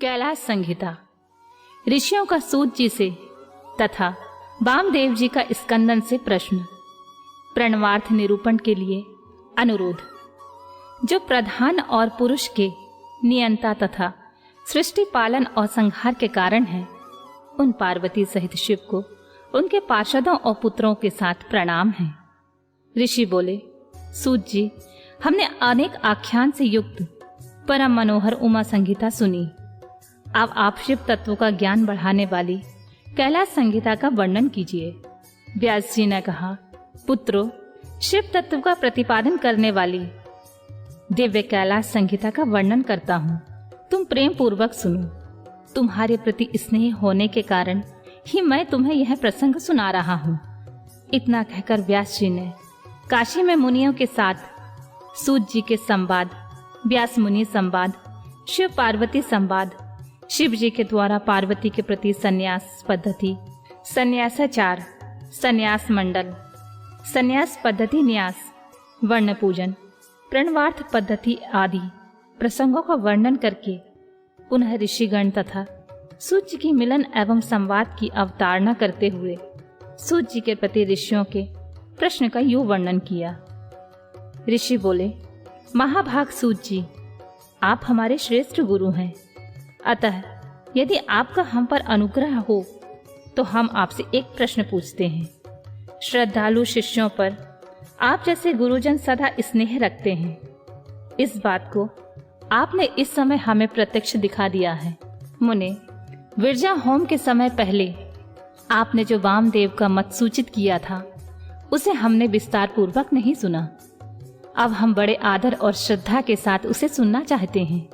कैलाश संहिता। ऋषियों का सूत जी से तथा वामदेव जी का स्कंदन से प्रश्न। प्रणवार्थ निरूपण के लिए अनुरोध। जो प्रधान और पुरुष के नियंता तथा सृष्टि पालन और संहार के कारण हैं, उन पार्वती सहित शिव को उनके पार्षदों और पुत्रों के साथ प्रणाम है। ऋषि बोले, सूत जी, हमने अनेक आख्यान से युक्त परम मनोहर उमा संहिता सुनी। अब आप शिव तत्व का ज्ञान बढ़ाने वाली कैलाश संहिता का वर्णन कीजिए। व्यास जी ने कहा, पुत्रो, शिव तत्व का प्रतिपादन करने वाली दिव्य कैलाश संहिता का वर्णन करता हूँ, तुम प्रेम पूर्वक सुनो। तुम्हारे प्रति स्नेह होने के कारण ही मैं तुम्हें यह प्रसंग सुना रहा हूँ। इतना कहकर व्यास जी ने काशी में मुनियों के साथ सूत जी के संवाद, व्यास मुनि संवाद, शिव पार्वती संवाद, शिव जी के द्वारा पार्वती के प्रति संन्यास पद्धति, संन्यासाचार, संन्यास मंडल, संन्यास पद्धति न्यास, वर्ण पूजन, प्रणवार्थ पद्धति आदि प्रसंगों का वर्णन करके पुनः ऋषिगण तथा सूत जी की मिलन एवं संवाद की अवतारणा करते हुए सूत जी के प्रति ऋषियों के प्रश्न का यूं वर्णन किया। ऋषि बोले, महाभाग सूत जी, आप हमारे श्रेष्ठ गुरु हैं। अतः यदि आपका हम पर अनुग्रह हो तो हम आपसे एक प्रश्न पूछते हैं। श्रद्धालु शिष्यों पर आप जैसे गुरुजन सदा स्नेह रखते हैं। इस बात को आपने इस समय हमें प्रत्यक्ष दिखा दिया है। मुने, विरजा होम के समय पहले आपने जो वामदेव का मत सूचित किया था, उसे हमने विस्तार पूर्वक नहीं सुना। अब हम बड़े आदर और श्रद्धा के साथ उसे सुनना चाहते हैं।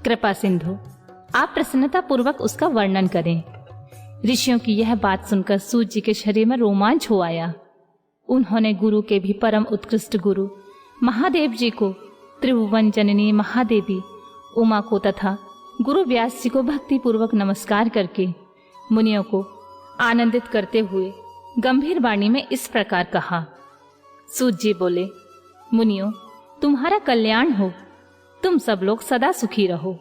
कृपा सिंधु, आप प्रसन्नता पूर्वक उसका वर्णन करें। ऋषियों की यह बात सुनकर सूत जी के शरीर में रोमांच हो आया। उन्होंने गुरु के भी परम उत्कृष्ट गुरु महादेव जी को, त्रिभुवन जननी महादेवी उमा को तथा गुरु व्यास जी को भक्ति पूर्वक नमस्कार करके मुनियों को आनंदित करते हुए गंभीर वाणी में इस प्रकार कहा। सूत जी बोले, मुनियों, तुम्हारा कल्याण हो। तुम सब लोग सदा सुखी रहो।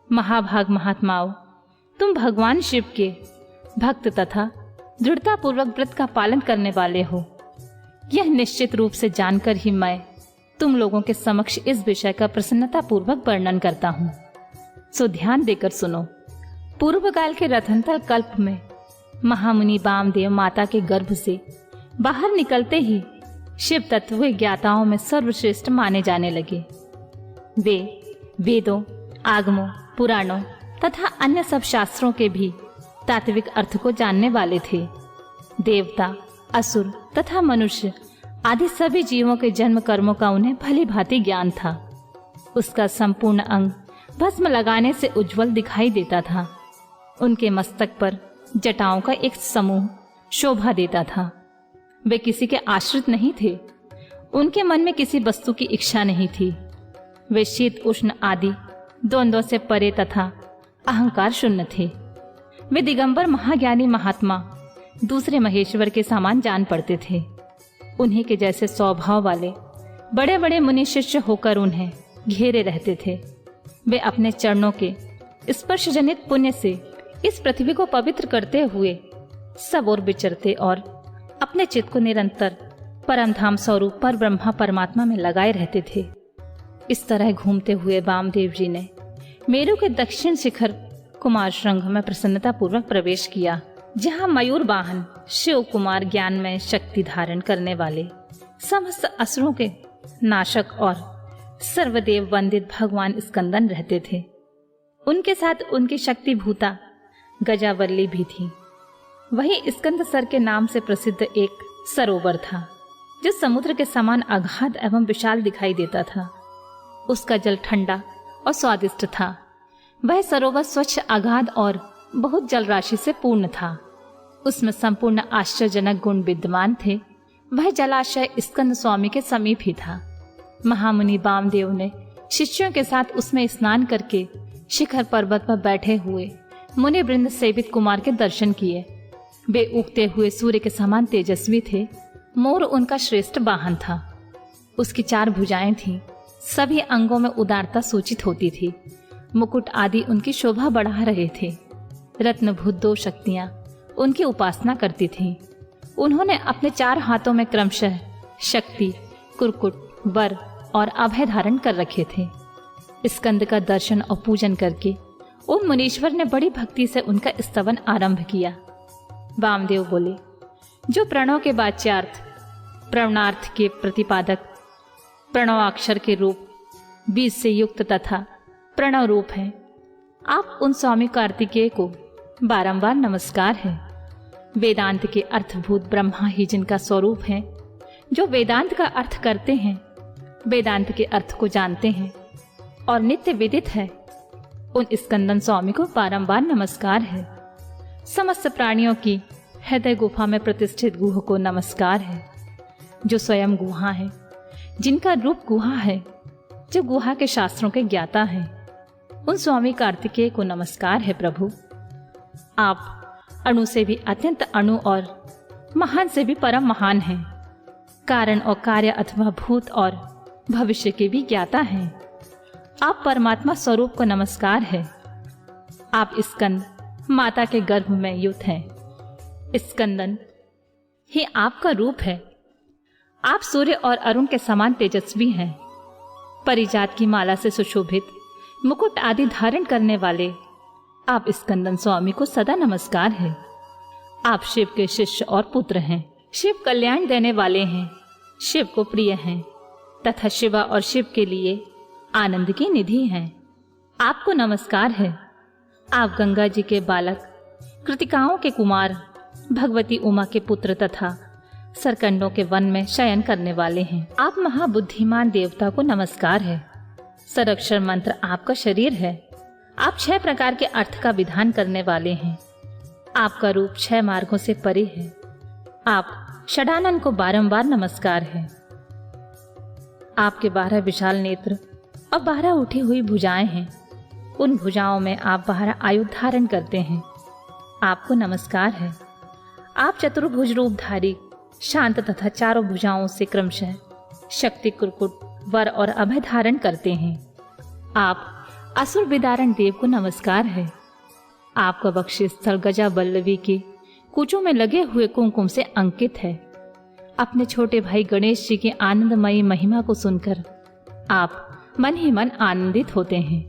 महाभाग महात्माओं, तुम भगवान शिव के भक्त तथा दृढ़ता पूर्वक व्रत का पालन करने वाले हो। यह निश्चित रूप से जानकर ही मैं तुम लोगों के समक्ष इस विषय का प्रसन्नता पूर्वक वर्णन करता हूँ। सो ध्यान देकर सुनो। पूर्व काल के रथंतल कल्प में महामुनि वामदेव माता के गर्भ से बाहर निकलते ही शिव तत्व ज्ञाताओं में सर्वश्रेष्ठ माने जाने लगे। वे वेदों, आगमों, पुराणों तथा अन्य सब शास्त्रों के भी तात्विक अर्थ को जानने वाले थे। देवता, असुर तथा मनुष्य आदि सभी जीवों के जन्म कर्मों का उन्हें भली भांति ज्ञान था। उसका संपूर्ण अंग भस्म लगाने से उज्जवल दिखाई देता था। उनके मस्तक पर जटाओं का एक समूह शोभा देता था। वे किसी के आश्रित नहीं थे। उनके मन में किसी वस्तु की इच्छा नहीं थी। वे शीत उष्ण आदि द्वंद्वों से परे तथा अहंकार शून्य थे। वे दिगंबर महाज्ञानी महात्मा दूसरे महेश्वर के समान जान पड़ते थे। उन्हीं के जैसे स्वभाव वाले बड़े बड़े मुनि शिष्य होकर उन्हें घेरे रहते थे। वे अपने चरणों के स्पर्श जनित पुण्य से इस पृथ्वी को पवित्र करते हुए सब ओर विचरते और अपने चित्त को निरंतर परम धाम स्वरूप पर ब्रह्मा परमात्मा में लगाए रहते थे। इस तरह घूमते हुए वामदेव जी ने मेरु के दक्षिण शिखर कुमार श्रृंग में प्रसन्नता पूर्वक प्रवेश किया, जहाँ मयूर वाहन शिव कुमार ज्ञान में शक्ति धारण करने वाले समस्त असुरों के नाशक और सर्वदेव वंदित भगवान स्कंदन रहते थे। उनके साथ उनकी शक्ति भूता गजावल्ली भी थी। वही स्कंदसर के नाम से प्रसिद्ध एक सरोवर था, जो समुद्र के समान अगाध एवं विशाल दिखाई देता था। उसका जल ठंडा और स्वादिष्ट था। वह सरोवर स्वच्छ, अगाध और बहुत जल राशि से पूर्ण था। उसमें संपूर्ण आश्चर्यजनक गुण विद्यमान थे। वह जलाशय स्कंद स्वामी के समीप ही था। महामुनि वामदेव ने शिष्यों के साथ उसमें स्नान करके शिखर पर्वत पर बैठे हुए मुनि वृंद सेवित कुमार के दर्शन किए। वे उगते हुए सूर्य के समान तेजस्वी थे। मोर उनका श्रेष्ठ वाहन था। उसकी 4 भुजाएं थीं। सभी अंगों में उदारता सूचित होती थी। मुकुट आदि उनकी शोभा बढ़ा रहे थे। रत्नभूत 2 शक्तियां उनकी उपासना करती थीं। उन्होंने अपने 4 हाथों में क्रमशः शक्ति, कुरकुट, वर और अभय धारण कर रखे थे। स्कंद का दर्शन और पूजन करके उन मुनीश्वर ने बड़ी भक्ति से उनका स्तवन आरंभ किया। वामदेव बोले, जो प्रणव के वाच्यार्थ, प्रवणार्थ के प्रतिपादक, प्रणवाक्षर के रूप, बीज से युक्त तथा प्रणव रूप है, आप उन स्वामी कार्तिकेय को बारंबार नमस्कार है। वेदांत के अर्थभूत ब्रह्मा ही जिनका स्वरूप है, जो वेदांत का अर्थ करते हैं, वेदांत के अर्थ को जानते हैं और नित्य विदित है, उन स्कंदन स्वामी को बारंबार नमस्कार है। समस्त प्राणियों की हृदय गुफा में प्रतिष्ठित गुह को नमस्कार है, जो स्वयं गुहा है, जिनका रूप गुहा है, जो गुहा के शास्त्रों के ज्ञाता हैं, उन स्वामी कार्तिकेय को नमस्कार है। प्रभु, आप अणु से भी अत्यंत अणु और महान से भी परम महान हैं। कारण और कार्य अथवा भूत और भविष्य के भी ज्ञाता हैं। आप परमात्मा स्वरूप को नमस्कार है। आप स्कंद माता के गर्भ में युत हैं। स्कंदन ही आपका रूप है। आप सूर्य और अरुण के समान तेजस्वी हैं। परिजात की माला से सुशोभित मुकुट आदि धारण करने वाले आप स्कंदन स्वामी को सदा नमस्कार है। आप शिव के शिष्य और पुत्र हैं। शिव कल्याण देने वाले हैं, शिव को प्रिय हैं तथा शिवा और शिव के लिए आनंद की निधि हैं। आपको नमस्कार है। आप गंगा जी के बालक, कृतिकाओं के कुमार, भगवती उमा के पुत्र तथा सरकंडों के वन में शयन करने वाले हैं। आप महाबुद्धिमान देवता को नमस्कार है। सरक्षर मंत्र आपका शरीर है। आप 6 प्रकार के अर्थ का विधान करने वाले हैं। आपका रूप 6 मार्गों से परे है। आप षडानन को बारंबार नमस्कार है। आपके 12 विशाल नेत्र और 12 उठी हुई भुजाएं हैं। उन भुजाओं में आप 12 आयुध धारण करते हैं। आपको नमस्कार है। आप चतुर्भुज रूपधारी, शांत तथा चारों भुजाओं से क्रमशः शक्ति, कुरकुट, वर और अभय धारण करते हैं। आप असुर विदारण देव को नमस्कार है। आपका वक्ष स्थल गजा बल्लवी के कूचों में लगे हुए कुमकुम से अंकित है। अपने छोटे भाई गणेश जी की आनंदमयी महिमा को सुनकर आप मन ही मन आनंदित होते हैं।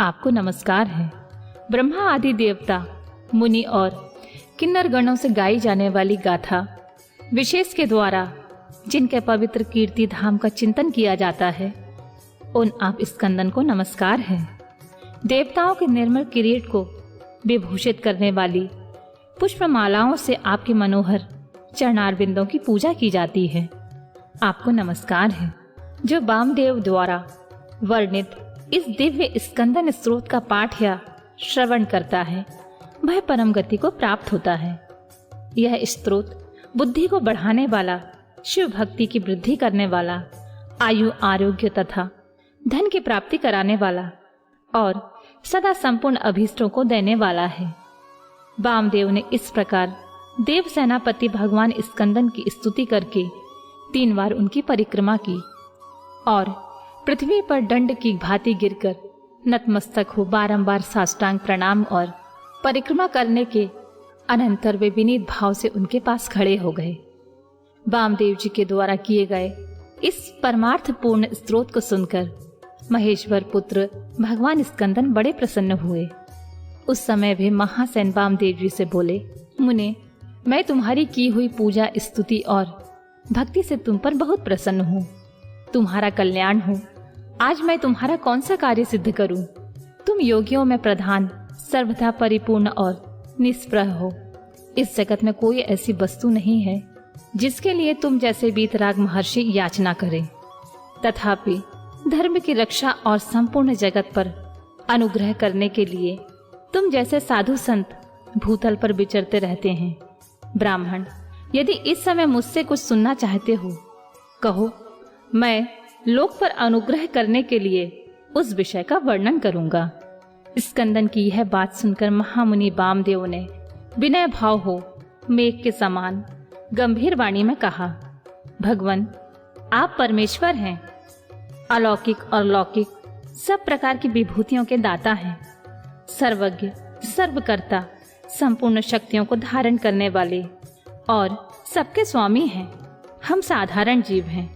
आपको नमस्कार है। ब्रह्मा आदि देवता, मुनि और किन्नर गणों से गाई जाने वाली गाथा विशेष के द्वारा जिनके पवित्र कीर्ति धाम का चिंतन किया जाता है, उन आप स्कंदन को नमस्कार है। देवताओं के निर्मल किरीट को विभूषित करने वाली पुष्पमालाओं से आपके मनोहर चरणारविंदों की पूजा की जाती है। आपको नमस्कार है। जो वामदेव द्वारा वर्णित इस दिव्य स्कंदन स्रोत का पाठ या श्रवण करता है, वह परम गति को प्राप्त होता है। यह स्रोत बुद्धि को बढ़ाने वाला, शिव भक्ति की वृद्धि करने वाला, आयु, आरोग्य तथा धन की प्राप्ति कराने वाला और सदा संपूर्ण अभीष्टों को देने वाला है। वामदेव ने इस प्रकार देव सेनापति भगवान स्कंदन की स्तुति करके 3 बार उनकी परिक्रमा की और पृथ्वी पर दंड की भांति गिरकर नतमस्तक हो बारंबार साष्टांग प्रणाम और परिक्रमा करने के अनंतर वे विनीत भाव से उनके पास खड़े हो गए। वामदेव जी के द्वारा किए गए इस परमार्थ पूर्ण स्त्रोत को सुनकर महेश्वर पुत्र भगवान स्कंदन बड़े प्रसन्न हुए। उस समय वे महासेन वामदेव जी से बोले, मुने, मैं तुम्हारी की हुई पूजा, स्तुति और भक्ति से तुम पर बहुत प्रसन्न हूँ। तुम्हारा कल्याण हो। आज मैं तुम्हारा कौन सा कार्य सिद्ध करूं? तुम योगियों में प्रधान, सर्वथा परिपूर्ण और निष्प्रह हो। इस जगत में कोई ऐसी वस्तु नहीं है जिसके लिए तुम जैसे वीतराग महर्षि याचना करें। तथापि धर्म की रक्षा और संपूर्ण जगत पर अनुग्रह करने के लिए तुम जैसे साधु संत भूतल पर विचरते रहते हैं। ब्राह्मण, यदि इस समय मुझसे कुछ सुनना चाहते हो, कहो, मैं लोक पर अनुग्रह करने के लिए उस विषय का वर्णन करूंगा। स्कंदन की यह बात सुनकर महामुनि वामदेव ने विनय भाव हो मेघ के समान गंभीर वाणी में कहा, भगवन, आप परमेश्वर हैं। अलौकिक और लौकिक सब प्रकार की विभूतियों के दाता हैं, सर्वज्ञ, सर्वकर्ता, संपूर्ण शक्तियों को धारण करने वाले और सबके स्वामी हैं। हम साधारण जीव हैं।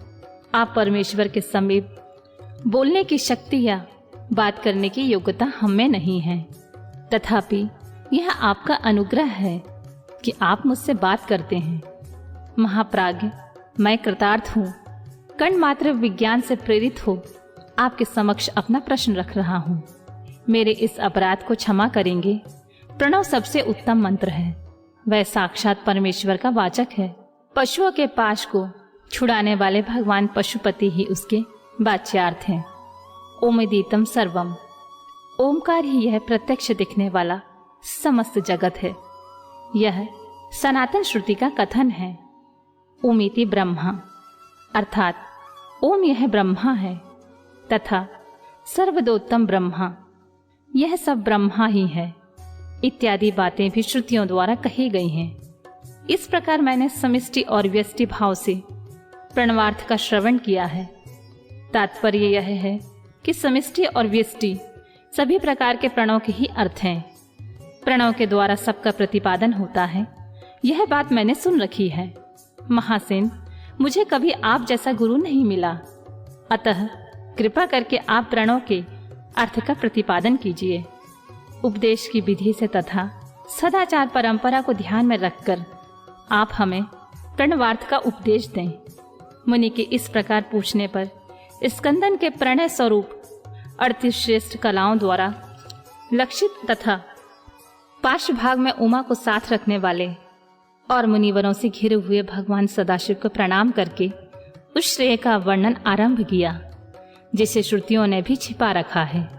आप परमेश्वर के समीप बोलने की शक्ति या बात करने की योग्यता हम में नहीं है। तथापि यह आपका अनुग्रह है कि आप मुझसे बात करते हैं। महाप्राज्ञ, मैं कृतार्थ हूँ। कण मात्र विज्ञान से प्रेरित हो आपके समक्ष अपना प्रश्न रख रहा हूँ। मेरे इस अपराध को क्षमा करेंगे। प्रणव सबसे उत्तम मंत्र है। वह साक्षात परमेश्वर का वाचक है। पशुओं के पाश को छुड़ाने वाले भगवान पशुपति ही उसके वाच्यार्थ हैं। ओमदीतम सर्वम, ओमकार ही यह प्रत्यक्ष दिखने वाला समस्त जगत है। यह सनातन श्रुति का कथन है। ओमिति ब्रह्मा, अर्थात ओम यह ब्रह्मा है तथा सर्वदोत्तम ब्रह्मा, यह सब ब्रह्मा ही है इत्यादि बातें भी श्रुतियों द्वारा कही गई हैं। इस प्रकार मैंने समिष्टि और व्यष्टि भाव से प्रणवार्थ का श्रवण किया है। तात्पर्य यह है कि समिष्टि और व्यष्टि सभी प्रकार के प्रणव के ही अर्थ हैं। प्रणव के द्वारा सबका प्रतिपादन होता है, यह बात मैंने सुन रखी है। महासेन, मुझे कभी आप जैसा गुरु नहीं मिला, अतः कृपा करके आप प्रणव के अर्थ का प्रतिपादन कीजिए। उपदेश की विधि से तथा सदाचार परंपरा को ध्यान में रखकर आप हमें प्रणवार्थ का उपदेश दें। मुनि के इस प्रकार पूछने पर स्कंदन के प्रणय स्वरूप 38 श्रेष्ठ कलाओं द्वारा लक्षित तथा पार्श्वभाग में उमा को साथ रखने वाले और मुनिवरों से घिरे हुए भगवान सदाशिव को प्रणाम करके उस श्रेय का वर्णन आरंभ किया जिसे श्रुतियों ने भी छिपा रखा है।